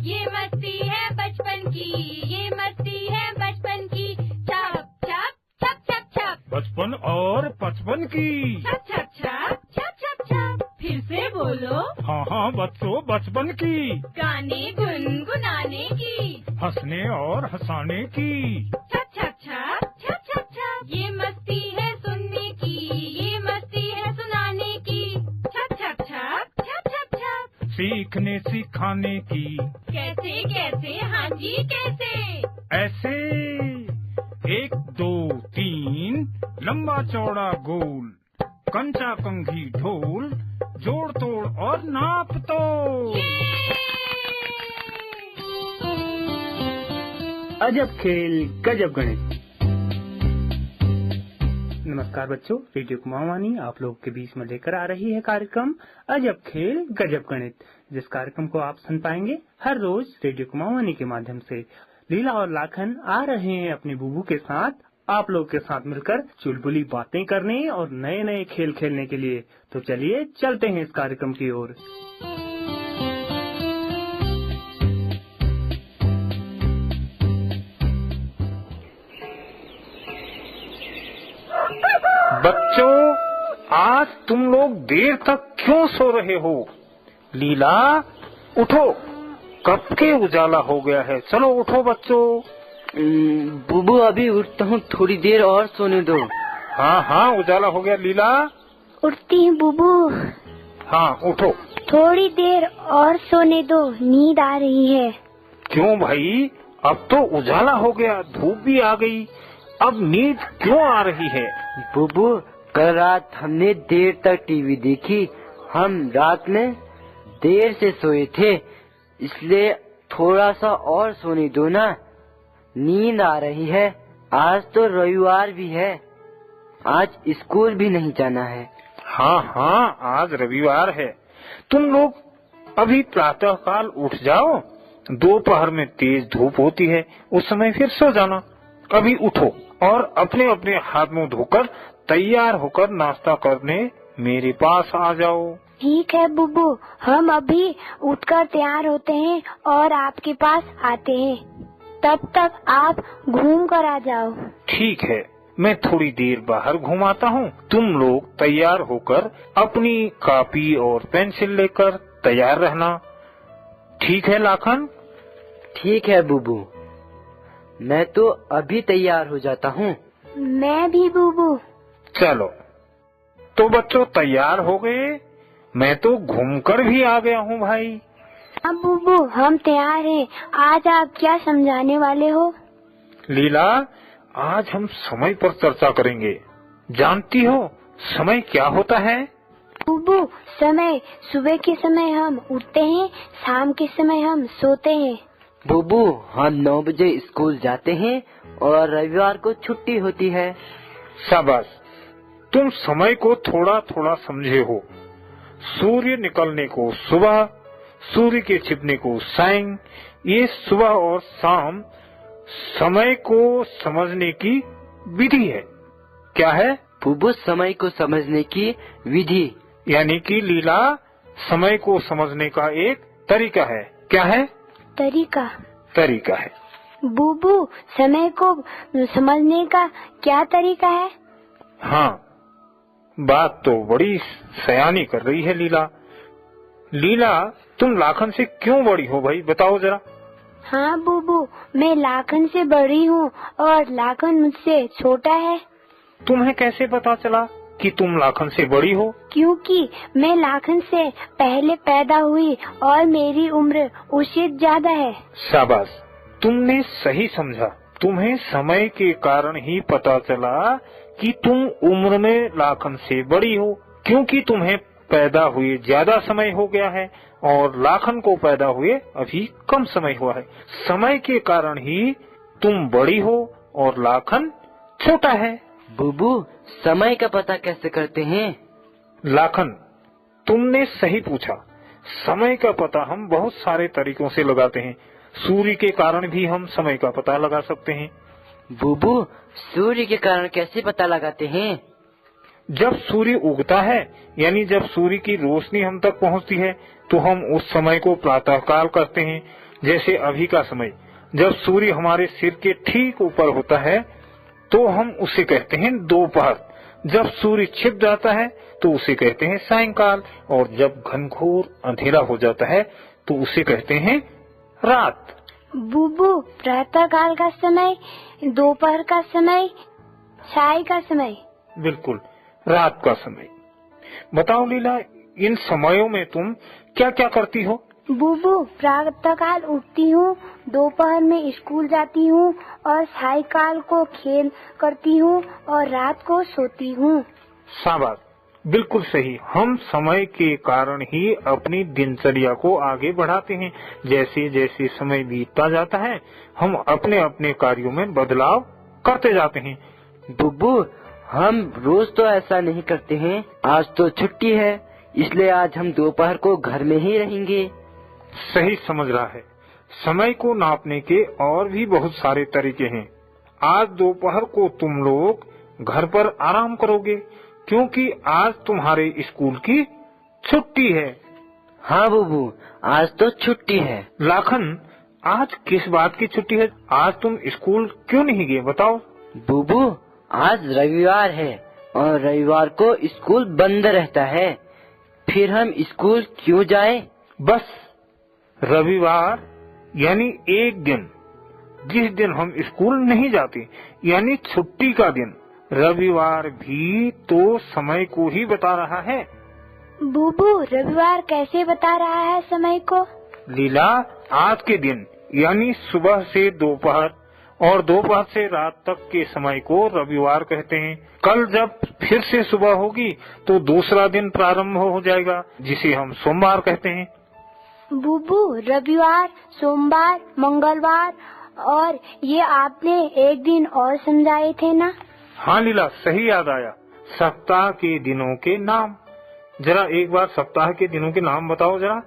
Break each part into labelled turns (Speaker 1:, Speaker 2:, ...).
Speaker 1: ये मस्ती है बचपन की, ये मस्ती है बचपन की। छप छप छप छप छप,
Speaker 2: बचपन और पचपन की।
Speaker 1: छप छप छप छप छप छप। फिर से बोलो।
Speaker 2: हाँ हाँ बच्चों, बचपन की।
Speaker 1: गाने गुनगुनाने की,
Speaker 2: हंसने और हंसाने की।
Speaker 1: छप छप छप छप छप छप। ये मस्ती है सुनने की, ये मस्ती है सुनाने की। छप छप छप छप छप छप।
Speaker 2: सीखने सिखाने की।
Speaker 1: कैसे कैसे, हाँ जी कैसे।
Speaker 2: ऐसे 1 2 3 लंबा चौड़ा गोल, कंचा कंघी ढोल, जोड़ तोड़ और नाप तोड़।
Speaker 3: अजब खेल गजब गणित। नमस्कार बच्चों, रेडियो कुमाऊनी आप लोगों के बीच में लेकर आ रही है कार्यक्रम अजब खेल गजब गणित, जिस कार्यक्रम को आप सुन पाएंगे हर रोज रेडियो कुमाऊनी के माध्यम से। लीला और लाखन आ रहे हैं अपने बुबू के साथ आप लोगों के साथ मिलकर चुलबुली बातें करने और नए नए खेल खेलने के लिए। तो चलिए चलते हैं इस कार्यक्रम की ओर।
Speaker 2: बच्चों, आज तुम लोग देर तक क्यों सो रहे हो? लीला उठो, कब के उजाला हो गया है, चलो उठो बच्चों।
Speaker 4: बुबू अभी उठता हूँ, थोड़ी देर और सोने दो।
Speaker 2: हाँ हाँ उजाला हो गया। लीला
Speaker 5: उठती हूँ बुबू।
Speaker 2: हाँ उठो।
Speaker 5: थोड़ी देर और सोने दो, नींद आ रही है।
Speaker 2: क्यों भाई, अब तो उजाला हो गया, धूप भी आ गई, अब नींद क्यों आ रही है?
Speaker 4: बुबू कल रात हमने देर तक टीवी देखी, हम रात में देर से सोए थे, इसलिए थोड़ा सा और सोने दो ना, नींद आ रही है। आज तो रविवार भी है, आज स्कूल भी नहीं जाना है।
Speaker 2: हाँ हाँ आज रविवार है। तुम लोग अभी प्रातः काल उठ जाओ, दोपहर में तेज धूप होती है, उस समय फिर सो जाना। अभी उठो और अपने अपने हाथ मुंह धोकर तैयार होकर नाश्ता करने मेरे पास आ जाओ।
Speaker 5: ठीक है बुबू, हम अभी उठकर तैयार होते हैं और आपके पास आते हैं। तब तक आप घूम कर आ जाओ।
Speaker 2: ठीक है, मैं थोड़ी देर बाहर घुमाता हूँ, तुम लोग तैयार होकर अपनी कॉपी और पेंसिल लेकर तैयार रहना। ठीक है लाखन?
Speaker 4: ठीक है बुबू, मैं तो अभी तैयार हो जाता हूँ।
Speaker 5: मैं भी बुबू।
Speaker 2: चलो तो बच्चों तैयार हो गए, मैं तो घूमकर भी आ गया हूँ भाई।
Speaker 5: अब बुबू हम तैयार हैं, आज आप क्या समझाने वाले हो?
Speaker 2: लीला, आज हम समय पर चर्चा करेंगे। जानती हो समय क्या होता है?
Speaker 5: बुबू समय, सुबह के समय हम उठते हैं, शाम के समय हम सोते हैं।
Speaker 4: बुबू हम 9 बजे स्कूल जाते हैं और रविवार को छुट्टी होती है।
Speaker 2: शाबाश, तुम समय को थोड़ा थोड़ा समझे हो। सूर्य निकलने को सुबह, सूर्य के छिपने को सायं, ये सुबह और शाम समय को समझने की विधि है। क्या है?
Speaker 4: बुबू समय को समझने की विधि,
Speaker 2: यानी कि लीला समय को समझने का एक तरीका है। क्या है? तरीका है।
Speaker 5: बुबू समय को समझने का क्या तरीका है?
Speaker 2: हाँ, बात तो बड़ी सयानी कर रही है लीला। लीला, तुम लाखन से क्यों बड़ी हो भाई, बताओ जरा।
Speaker 5: हाँ बुबू, मैं लाखन से बड़ी हूँ और लाखन मुझसे छोटा है।
Speaker 2: तुम्हें कैसे पता चला कि तुम लाखन से बड़ी हो?
Speaker 5: क्योंकि मैं लाखन से पहले पैदा हुई और मेरी उम्र उससे ज्यादा है।
Speaker 2: शाबाश, तुमने सही समझा। तुम्हें समय के कारण ही पता चला कि तुम उम्र में लाखन से बड़ी हो, क्योंकि तुम्हें पैदा हुए ज्यादा समय हो गया है और लाखन को पैदा हुए अभी कम समय हुआ है। समय के कारण ही तुम बड़ी हो और लाखन छोटा है।
Speaker 4: बुबू समय का पता कैसे करते हैं?
Speaker 2: लाखन, तुमने सही पूछा। समय का पता हम बहुत सारे तरीकों से लगाते हैं। सूर्य के कारण भी हम समय का पता लगा सकते हैं।
Speaker 4: बुबू सूर्य के कारण कैसे पता लगाते हैं?
Speaker 2: जब सूर्य उगता है, यानी जब सूर्य की रोशनी हम तक पहुंचती है, तो हम उस समय को प्रातः काल करते हैं। जैसे अभी का समय, जब सूर्य हमारे सिर के ठीक ऊपर होता है तो हम उसे कहते हैं दोपहर। जब सूर्य छिप जाता है तो उसे कहते हैं सायंकाल, और जब घनघोर अंधेरा हो जाता है तो उसे कहते हैं रात।
Speaker 5: बुबू, प्रातः काल का समय, दोपहर का समय, छाई का समय।
Speaker 2: बिल्कुल, रात का समय। बताओ लीला, इन समयों में तुम क्या क्या करती हो?
Speaker 5: बुबू, प्रातः काल उठती हूँ, दोपहर में स्कूल जाती हूँ और सायंकाल को खेल करती हूँ और रात को सोती हूँ।
Speaker 2: शाबाश, बिल्कुल सही। हम समय के कारण ही अपनी दिनचर्या को आगे बढ़ाते हैं। जैसे जैसे समय बीतता जाता है हम अपने अपने कार्यों में बदलाव करते जाते हैं।
Speaker 4: बुब्बू, हम रोज तो ऐसा नहीं करते हैं। आज तो छुट्टी है, इसलिए आज हम दोपहर को घर में ही रहेंगे।
Speaker 2: सही समझ रहा है। समय को नापने के और भी बहुत सारे तरीके हैं। आज दोपहर को तुम लोग घर पर आराम करोगे क्योंकि आज तुम्हारे स्कूल की छुट्टी है।
Speaker 4: हाँ बुब्बू, आज तो छुट्टी है।
Speaker 2: लाखन, आज किस बात की छुट्टी है? आज तुम स्कूल क्यों नहीं गए, बताओ?
Speaker 4: बुब्बू, आज रविवार है और रविवार को स्कूल बंद रहता है, फिर हम स्कूल क्यों जाएं?
Speaker 2: बस रविवार यानी एक दिन, जिस दिन हम स्कूल नहीं जाते, यानी छुट्टी का दिन। रविवार भी तो समय को ही बता रहा है।
Speaker 5: बुबू, रविवार कैसे बता रहा है समय को?
Speaker 2: लीला, आज के दिन यानी सुबह से दोपहर और दोपहर से रात तक के समय को रविवार कहते हैं। कल जब फिर से सुबह होगी तो दूसरा दिन प्रारंभ हो जाएगा, जिसे हम सोमवार कहते हैं।
Speaker 5: बुबू, रविवार, सोमवार, मंगलवार और ये आपने एक दिन और समझाए थे ना?
Speaker 2: हाँ लीला, सही याद आया। सप्ताह के दिनों के नाम। जरा एक बार सप्ताह के दिनों के नाम बताओ जरा।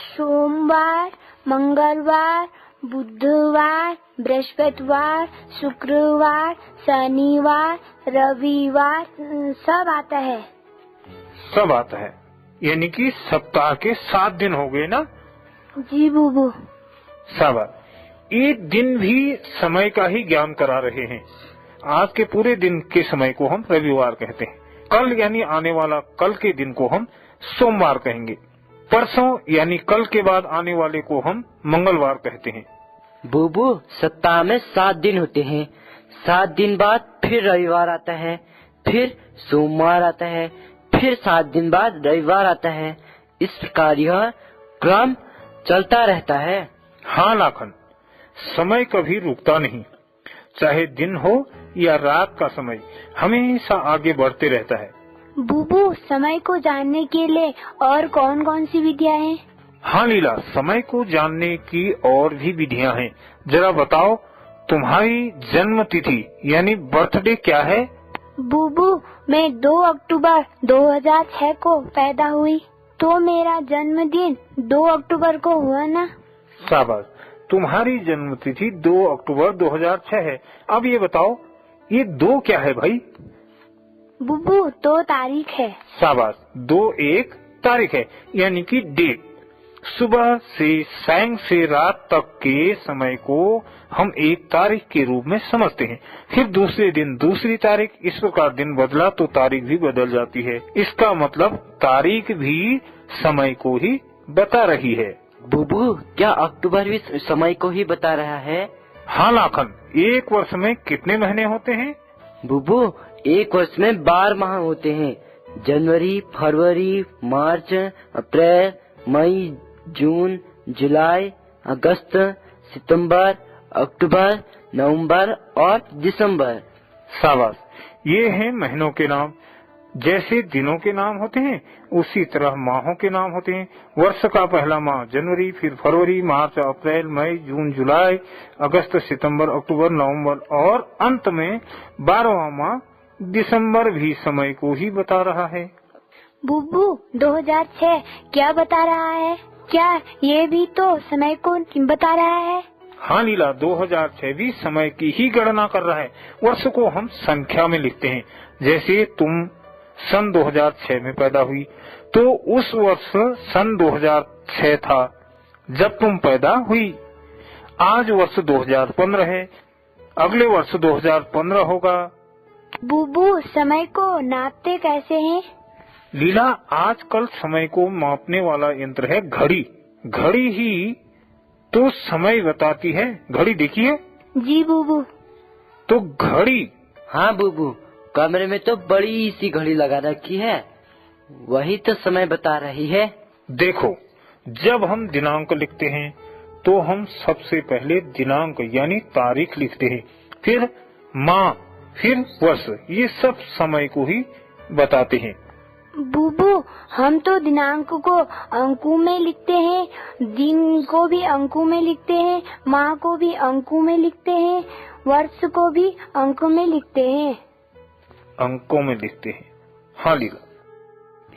Speaker 5: सोमवार, मंगलवार, बुधवार, बृहस्पतिवार, शुक्रवार, शनिवार, रविवार, सब आता है।
Speaker 2: सब आता है, यानी कि सप्ताह के 7 दिन हो गए ना?
Speaker 5: जी बुबू।
Speaker 2: शाबाश। एक दिन भी समय का ही ज्ञान करा रहे हैं। आज के पूरे दिन के समय को हम रविवार कहते हैं। कल यानी आने वाला कल के दिन को हम सोमवार कहेंगे। परसों यानी कल के बाद आने वाले को हम मंगलवार कहते हैं।
Speaker 4: बुबू, सप्ताह में 7 दिन होते हैं। 7 दिन बाद फिर रविवार आता है, फिर सोमवार आता है, फिर 7 दिन बाद रविवार आता है। इस प्रकार यह क्रम चलता रहता है।
Speaker 2: हाँ लाखन, समय कभी रुकता नहीं। चाहे दिन हो या रात का समय हमेशा आगे बढ़ते रहता है।
Speaker 5: बुबू, समय को जानने के लिए और कौन कौन सी विधियाँ हैं?
Speaker 2: हाँ लीला, समय को जानने की और भी विधियाँ हैं। जरा बताओ, तुम्हारी जन्म तिथि यानी बर्थडे क्या है?
Speaker 5: बुबू, मैं 2 अक्टूबर 2006 को पैदा हुई, तो मेरा जन्मदिन 2 अक्टूबर को हुआ ना?
Speaker 2: शाबाश, तुम्हारी जन्म तिथि 2 अक्टूबर 2006 है। अब ये बताओ, ये 2 क्या है भाई?
Speaker 5: बुबू, 2 तारीख है।
Speaker 2: शाबाश, 2 एक तारीख है, यानी कि डेट। सुबह से सांझ से रात तक के समय को हम एक तारीख के रूप में समझते हैं। फिर दूसरे दिन दूसरी तारीख, इस प्रकार दिन बदला तो तारीख भी बदल जाती है। इसका मतलब तारीख भी समय को ही बता रही है।
Speaker 4: बुबू, क्या अक्टूबर भी समय को ही बता रहा है?
Speaker 2: हाँ लाखन, एक वर्ष में कितने महीने होते हैं?
Speaker 4: बुबू, एक वर्ष में 12 माह होते हैं। जनवरी, फरवरी, मार्च, अप्रैल, मई, जून, जुलाई, अगस्त, सितंबर, अक्टूबर, नवंबर और दिसंबर।
Speaker 2: शाबाश, ये हैं महीनों के नाम। जैसे दिनों के नाम होते हैं उसी तरह माहों के नाम होते हैं। वर्ष का पहला माह जनवरी, फिर फरवरी, मार्च, अप्रैल, मई, जून, जुलाई, अगस्त, सितंबर, अक्टूबर, नवंबर और अंत में 12वां माह दिसंबर भी समय को ही बता रहा है।
Speaker 5: बुबू, 2006 क्या बता रहा है? क्या ये भी तो समय को बता रहा है?
Speaker 2: हाँ लीला, 2006 भी समय की ही गणना कर रहा है। वर्ष को हम संख्या में लिखते हैं। जैसे तुम सन 2006 में पैदा हुई तो उस वर्ष सन 2006 था जब तुम पैदा हुई। आज वर्ष 2015 है, अगले वर्ष 2015 होगा।
Speaker 5: बुबू, समय को नापते कैसे हैं?
Speaker 2: लीला, आजकल समय को मापने वाला यंत्र है घड़ी। घड़ी ही तो समय बताती है। घड़ी देखी है?
Speaker 5: जी बुबू।
Speaker 2: तो घड़ी।
Speaker 4: हाँ बुबू, कमरे में तो बड़ी सी घड़ी लगा रखी है, वही तो समय बता रही है।
Speaker 2: देखो, जब हम दिनांक लिखते हैं तो हम सबसे पहले दिनांक यानी तारीख लिखते हैं, फिर माह, फिर वर्ष। ये सब समय को ही बताते हैं।
Speaker 5: बुबू, हम तो दिनांक को अंकों में लिखते हैं, दिन को भी अंकों में लिखते हैं, माह को भी अंकों में लिखते हैं, वर्ष को भी अंकों में लिखते हैं।
Speaker 2: अंकों में लिखते हैं। हाँ लीला,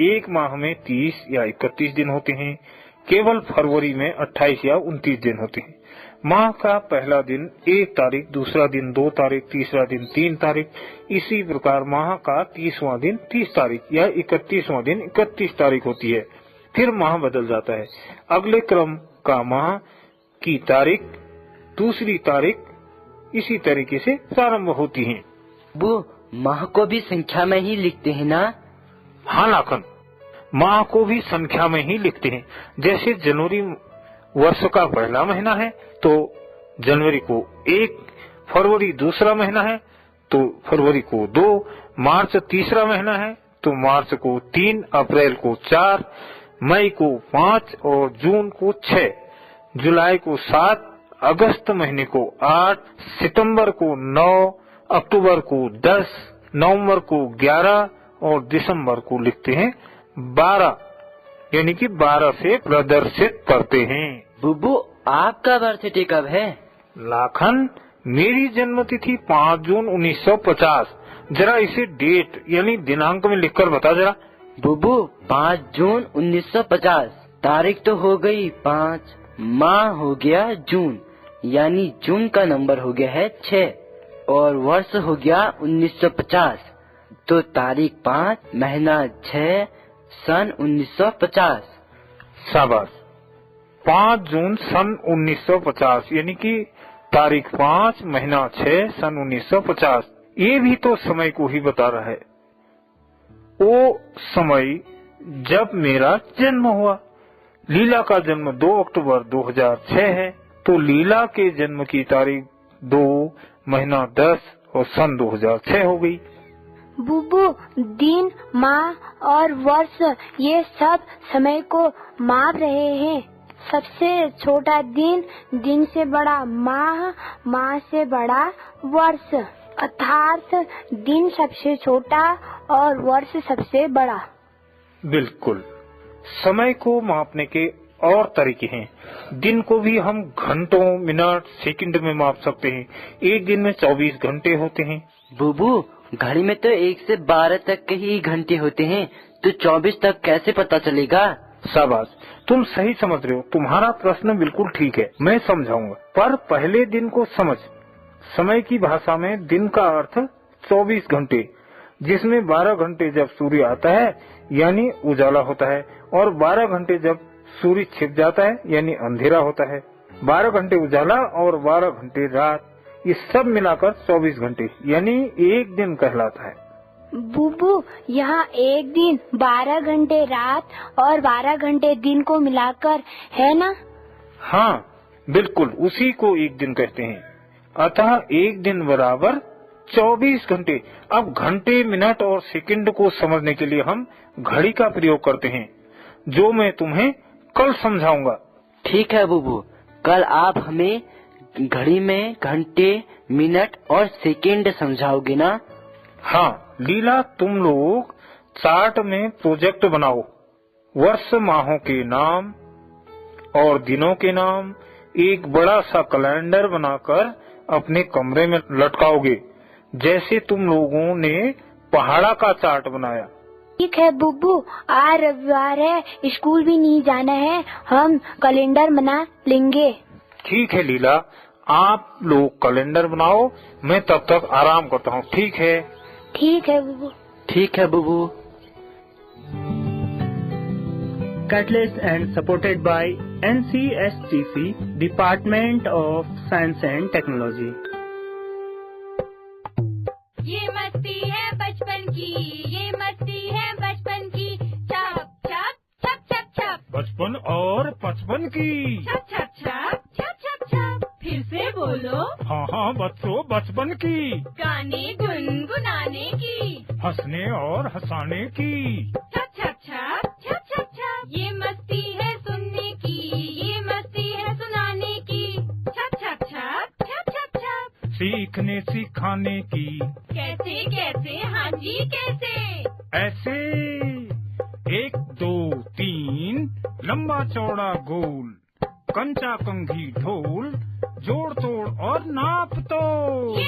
Speaker 2: एक माह में 30 या 31 दिन होते हैं, केवल फरवरी में 28 या 29 दिन होते हैं। माह का पहला दिन 1 तारीख, दूसरा दिन 2 तारीख, तीसरा दिन 3 तारीख। इसी प्रकार माह का 30वां दिन 30 तारीख या 31वां दिन 31 तारीख होती है। फिर माह बदल जाता है। अगले क्रम का माह की तारीख, दूसरी तारीख, इसी तरीके से प्रारंभ होती है।
Speaker 4: वो माह को भी संख्या में ही लिखते हैं ना?
Speaker 2: हाँ लाखन, माह को भी संख्या में ही लिखते हैं। जैसे जनवरी वर्ष का पहला महीना है तो जनवरी को 1, फरवरी दूसरा महीना है तो फरवरी को 2, मार्च तीसरा महीना है तो मार्च को 3, अप्रैल को 4, मई को 5 और जून को 6, जुलाई को 7, अगस्त महीने को 8, सितंबर को 9, अक्टूबर को 10, नवंबर को 11 और दिसंबर को लिखते हैं 12, यानी कि 12 से प्रदर्शित करते हैं।
Speaker 4: बुबू, आपका बर्थडे कब है?
Speaker 2: लाखन, मेरी जन्म तिथि 5 जून 1950। जरा इसे डेट यानी दिनांक में लिखकर बता जरा।
Speaker 4: बुबू, 5 जून 1950, तारीख तो हो गई 5, माह हो गया जून, यानी जून का नंबर हो गया है 6 और वर्ष हो गया 1950, तो तारीख 5, महीना 6, सन 1950।
Speaker 2: शाबाश, 5 जून सन 1950 यानी कि तारीख 5, महीना 6, सन 1950। ये भी तो समय को ही बता रहा है। वो समय जब मेरा जन्म हुआ। लीला का जन्म 2 अक्टूबर 2006 है, तो लीला के जन्म की तारीख 2, महीना 10 और सन 2006 हो गई।
Speaker 5: बुबू, दिन, माह और वर्ष ये सब समय को माप रहे हैं। सबसे छोटा दिन, दिन से बड़ा माह, माह से बड़ा वर्ष, अर्थात दिन सबसे छोटा और वर्ष सबसे बड़ा।
Speaker 2: बिल्कुल, समय को मापने के और तरीके हैं। दिन को भी हम घंटों, मिनट, सेकंड में माप सकते हैं। एक दिन में 24 घंटे होते हैं।
Speaker 4: बुबू, घड़ी में तो 1 से 12 तक के ही घंटे होते हैं, तो 24 तक कैसे पता चलेगा?
Speaker 2: शाबाश, तुम सही समझ रहे हो। तुम्हारा प्रश्न बिल्कुल ठीक है, मैं समझाऊंगा। पर पहले दिन को समझ। समय की भाषा में दिन का अर्थ 24 घंटे, जिसमें 12 घंटे जब सूर्य आता है यानी उजाला होता है, और 12 घंटे जब सूर्य छिप जाता है यानी अंधेरा होता है। 12 घंटे उजाला और 12 घंटे रात, ये सब मिलाकर 24 घंटे यानी एक दिन कहलाता है।
Speaker 5: बुबू, यहाँ एक दिन 12 घंटे रात और 12 घंटे दिन को मिलाकर है ना?
Speaker 2: हाँ बिल्कुल, उसी को एक दिन कहते हैं। अतः एक दिन बराबर 24 घंटे। अब घंटे, मिनट और सेकंड को समझने के लिए हम घड़ी का प्रयोग करते हैं, जो मैं तुम्हें कल समझाऊंगा।
Speaker 4: ठीक है बुबू, कल आप हमें घड़ी में घंटे, मिनट और सेकंड समझाओगे ना?
Speaker 2: हाँ लीला, तुम लोग चार्ट में प्रोजेक्ट बनाओ। वर्ष, माहों के नाम और दिनों के नाम एक बड़ा सा कैलेंडर बनाकर अपने कमरे में लटकाओगे, जैसे तुम लोगों ने पहाड़ा का चार्ट बनाया।
Speaker 5: ठीक है बुबू, आज रविवार है, स्कूल भी नहीं जाना है, हम कैलेंडर बना लेंगे।
Speaker 2: ठीक है लीला, आप लोग कैलेंडर बनाओ, मैं तब तक आराम करता हूँ। ठीक है?
Speaker 5: ठीक है बुबू।
Speaker 4: ठीक है बुबू।
Speaker 3: Catalyst and supported by NCSTC, Department of Science and Technology.
Speaker 1: ये मस्ती है बचपन की, ये मस्ती है बचपन की। छप छप छप छप छप,
Speaker 2: बचपन और पचपन की।
Speaker 1: छप छप छप छप छप छप। फिर से बोलो।
Speaker 2: हाँ हाँ बच्चों, बचपन की।
Speaker 1: गाने गुनगुनाने की,
Speaker 2: हंसने और हंसाने की।
Speaker 1: छप छप छप छप छप छप। ये मस्ती है सुनने की, ये मस्ती है सुनाने की। छप छप छप छप छप छप।
Speaker 2: सीखने सिखाने की।
Speaker 1: कैसे कैसे, हाँ जी कैसे।
Speaker 2: ऐसे 1 2 3 लंबा चौड़ा गोल, कंचा कंघी ढोल, जोड़ तोड़ और नाप तो।
Speaker 1: ये